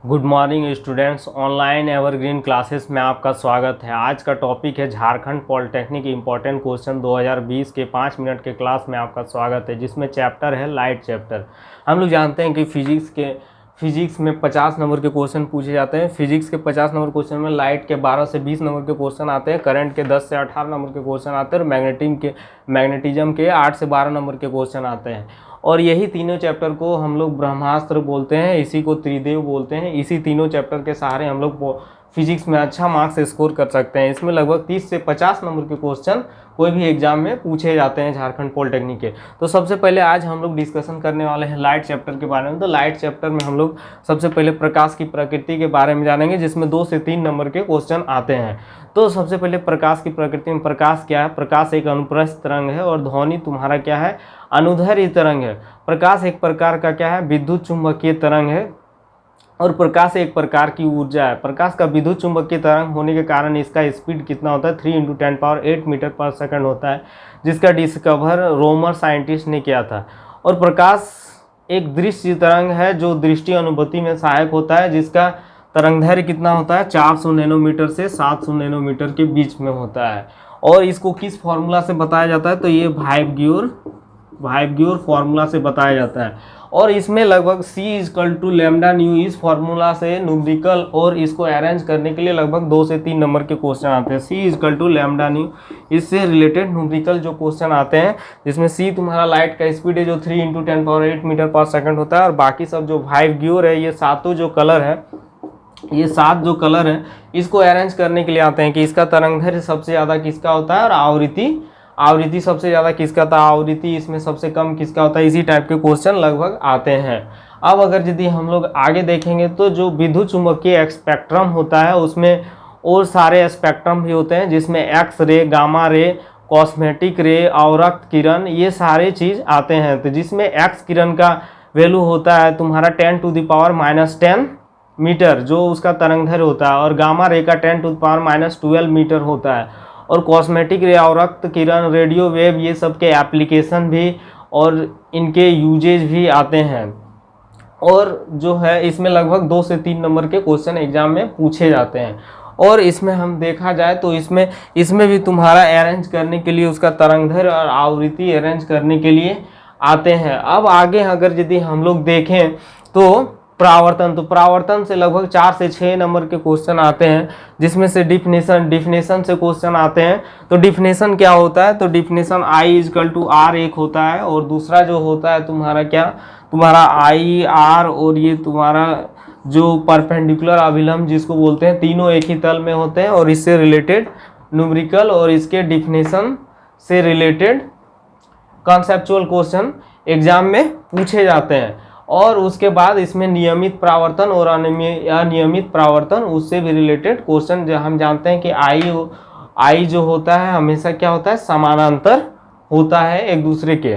Good morning students, online evergreen classes में आपका स्वागत है। आज का टॉपिक है झारखंड पॉलिटेक्निक इम्पोर्टेंट क्वेश्चन 2020 के 5 मिनट के क्लास में आपका स्वागत है, जिसमें चैप्टर है लाइट चैप्टर। हम लोग जानते हैं कि फिजिक्स में 50 नंबर के क्वेश्चन पूछे जाते हैं। फिजिक्स के 50 नंबर क्वेश्चन में लाइट के 12 से 20 नंबर के क्वेश्चन आते हैं, करंट के 10 से 18 नंबर के क्वेश्चन आते हैं और मैग्नेटिज्म के 8 से 12 नंबर के क्वेश्चन आते हैं। और यही तीनों चैप्टर को हम लोग ब्रह्मास्त्र बोलते हैं, इसी को त्रिदेव बोलते हैं। इसी तीनों चैप्टर के सहारे हम लोग फिजिक्स में अच्छा मार्क्स स्कोर कर सकते हैं। इसमें लगभग 30 से 50 नंबर के क्वेश्चन कोई भी एग्जाम में पूछे जाते हैं झारखंड पॉलिटेक्निक के। तो सबसे पहले आज हम लोग डिस्कशन करने वाले हैं लाइट चैप्टर के बारे में। तो लाइट चैप्टर में हम लोग सबसे पहले प्रकाश की प्रकृति के बारे में जानेंगे, जिसमें 2 से 3 नंबर के क्वेश्चन आते हैं। तो सबसे पहले प्रकाश की प्रकृति में प्रकाश क्या है? प्रकाश एक अनुप्रस्थ तरंग है और ध्वनि तुम्हारा क्या है? अनुदैर्ध्य तरंग है। प्रकाश एक प्रकार का क्या है? विद्युत चुंबकीय तरंग है और प्रकाश एक प्रकार की ऊर्जा है। प्रकाश का विद्युत चुंबकीय तरंग होने के कारण इसका स्पीड कितना होता है? 3 × 10⁸ मीटर पर सेकंड होता है, जिसका डिस्कवर रोमर साइंटिस्ट ने किया था। और प्रकाश एक दृश्य तरंग है जो दृष्टि अनुभूति में सहायक होता है, जिसका तरंगदैर्घ्य कितना होता है? 400 नैनोमीटर से 700 नैनोमीटर के बीच में होता है। और इसको किस फॉर्मूला से बताया जाता है? तो ये वाइब्ग्योर फॉर्मूला से बताया जाता है। और इसमें लगभग C = λ/ν इस फॉर्मूला से न्यूमेरिकल और इसको अरेंज करने के लिए लगभग 2 से 3 नंबर के क्वेश्चन आते हैं। C = λ/ν, इससे रिलेटेड न्यूमेरिकल जो क्वेश्चन आते हैं, जिसमें C तुम्हारा लाइट का स्पीड है जो 3 × 10⁸ मीटर पर सेकंड होता है। और बाकी सब जो वाइब्ग्योर है, ये 7 जो कलर है, ये 7 जो कलर है, इसको अरेंज करने के लिए आते हैं कि इसका तरंगदैर्घ्य सबसे ज़्यादा किसका होता है और आवृत्ति सबसे ज़्यादा किसका था, आवृत्ति इसमें सबसे कम किसका होता है। इसी टाइप के क्वेश्चन लगभग आते हैं। अब अगर यदि हम लोग आगे देखेंगे तो जो विद्युत चुंबकीय स्पेक्ट्रम होता है, उसमें और सारे स्पेक्ट्रम भी होते हैं, जिसमें X ray, gamma ray, cosmetic रे, अवरक्त किरण, ये सारे चीज़ आते हैं। तो जिसमें एक्स किरण का वैल्यू होता है तुम्हारा 10⁻⁻10 मीटर, जो उसका तरंगदैर्घ्य होता है, और गामा रे का 10⁻⁻12 मीटर होता है। और कॉस्मेटिक रे, अवरक्त किरण, रेडियो वेव, ये सब के एप्लीकेशन भी और इनके यूजेज भी आते हैं। और जो है इसमें लगभग 2 से 3 नंबर के क्वेश्चन एग्जाम में पूछे जाते हैं। और इसमें हम देखा जाए तो इसमें भी तुम्हारा अरेंज करने के लिए उसका तरंगदैर्घ्य और आवृत्ति अरेंज करने के लिए आते हैं। अब आगे अगर यदि हम लोग देखें तो परावर्तन से लगभग 4 से 6 नंबर के क्वेश्चन आते हैं, जिसमें से डिफिनेशन से क्वेश्चन आते हैं। तो डिफिनेशन क्या होता है? तो डिफिनेशन I = R एक होता है, और दूसरा जो होता है तुम्हारा I R, और ये तुम्हारा जो परपेंडिकुलर अभिलंब जिसको बोलते हैं, तीनों एक ही तल में होते हैं। और इससे रिलेटेड न्यूमेरिकल और इसके डिफिनेशन से रिलेटेड कॉन्सेप्चुअल क्वेश्चन एग्जाम में पूछे जाते हैं। और उसके बाद इसमें नियमित परावर्तन और अनियमित परावर्तन, उससे भी रिलेटेड क्वेश्चन, जो हम जानते हैं कि आई जो होता है हमेशा क्या होता है? समानांतर होता है एक दूसरे के।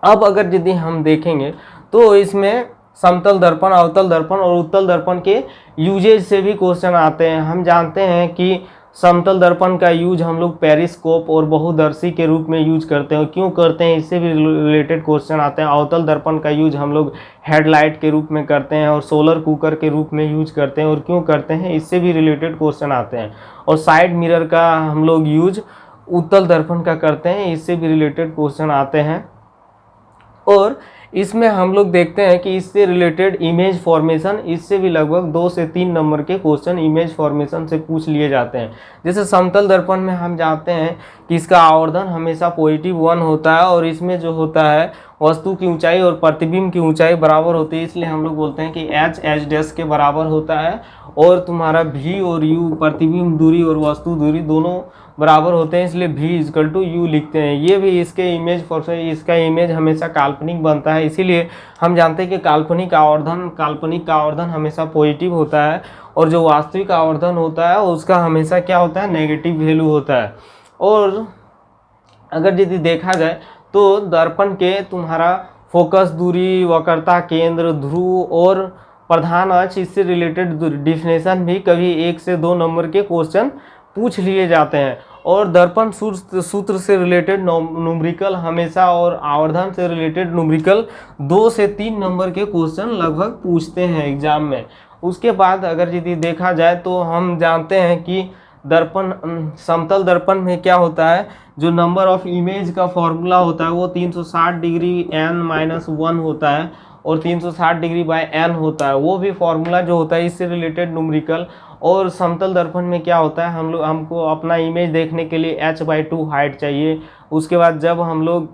अब अगर यदि हम देखेंगे तो इसमें समतल दर्पण, अवतल दर्पण और उत्तल दर्पण के यूजेज से भी क्वेश्चन आते हैं। हम जानते हैं कि समतल दर्पण का यूज हम लोग पेरिस्कोप और बहुदर्शी के रूप में यूज करते हैं। क्यों करते हैं, इससे भी रिलेटेड क्वेश्चन आते हैं। अवतल दर्पण का यूज हम लोग हेडलाइट के रूप में करते हैं और सोलर कुकर के रूप में यूज करते हैं। और क्यों करते हैं, इससे भी रिलेटेड क्वेश्चन आते हैं। और साइड मिरर का हम लोग यूज उत्तल दर्पण का करते हैं, इससे भी रिलेटेड क्वेश्चन आते हैं। और इसमें हम लोग देखते हैं कि इससे रिलेटेड इमेज फॉर्मेशन, इससे भी लगभग 2 से 3 नंबर के क्वेश्चन इमेज फॉर्मेशन से पूछ लिए जाते हैं। जैसे समतल दर्पण में हम जानते हैं कि इसका आवर्धन हमेशा +1 होता है, और इसमें जो होता है वस्तु की ऊंचाई और प्रतिबिंब की ऊंचाई बराबर होती है, इसलिए हम लोग बोलते हैं कि h के बराबर होता है। और तुम्हारा v और u, प्रतिबिंब दूरी और वस्तु दूरी, दोनों बराबर होते हैं, इसलिए v = u लिखते हैं। ये भी इसके इमेज इसका इमेज हमेशा काल्पनिक बनता है, इसीलिए हम जानते हैं कि काल्पनिक का आवर्धन हमेशा पॉजिटिव होता है, और जो वास्तविक आवर्धन होता है उसका हमेशा क्या होता है? नेगेटिव वैल्यू होता है। और अगर यदि देखा जाए तो दर्पण के तुम्हारा फोकस दूरी, वक्रता केंद्र, ध्रुव और प्रधान अक्ष, इससे रिलेटेड डिफिनेशन भी कभी 1 से 2 नंबर के क्वेश्चन पूछ लिए जाते हैं। और दर्पण सूत्र से रिलेटेड न्यूमेरिकल हमेशा, और आवर्धन से रिलेटेड न्यूमेरिकल 2 से 3 नंबर के क्वेश्चन लगभग पूछते हैं एग्जाम में। उसके बाद अगर यदि देखा जाए तो हम जानते हैं कि दर्पण समतल दर्पण में क्या होता है, जो नंबर ऑफ इमेज का फॉर्मूला होता है वो 360 डिग्री n-1 होता है और 360 डिग्री बाय n होता है। वो भी फॉर्मूला जो होता है इससे रिलेटेड न्यूमेरिकल। और समतल दर्पण में क्या होता है, हमको अपना इमेज देखने के लिए h/2 हाइट चाहिए। उसके बाद जब हम लोग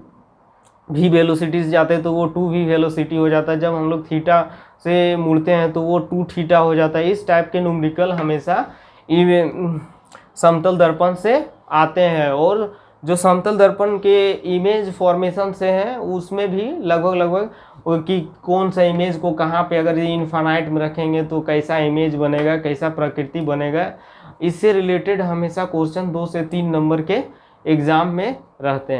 v वेलोसिटी से जाते हैं तो वो 2v वेलोसिटी हो जाता है। जब हम लोग थीटा से मुड़ते हैं तो वो 2 थीटा हो जाता है। इस टाइप के न्यूमेरिकल हमेशा समतल दर्पण से आते हैं। और जो समतल दर्पण के इमेज फॉर्मेशन से हैं उसमें भी लगभग कि कौन सा इमेज को कहाँ पे अगर ये इन्फानाइट में रखेंगे तो कैसा इमेज बनेगा, कैसा प्रकृति बनेगा, इससे रिलेटेड हमेशा क्वेश्चन 2 से 3 नंबर के एग्जाम में रहते हैं।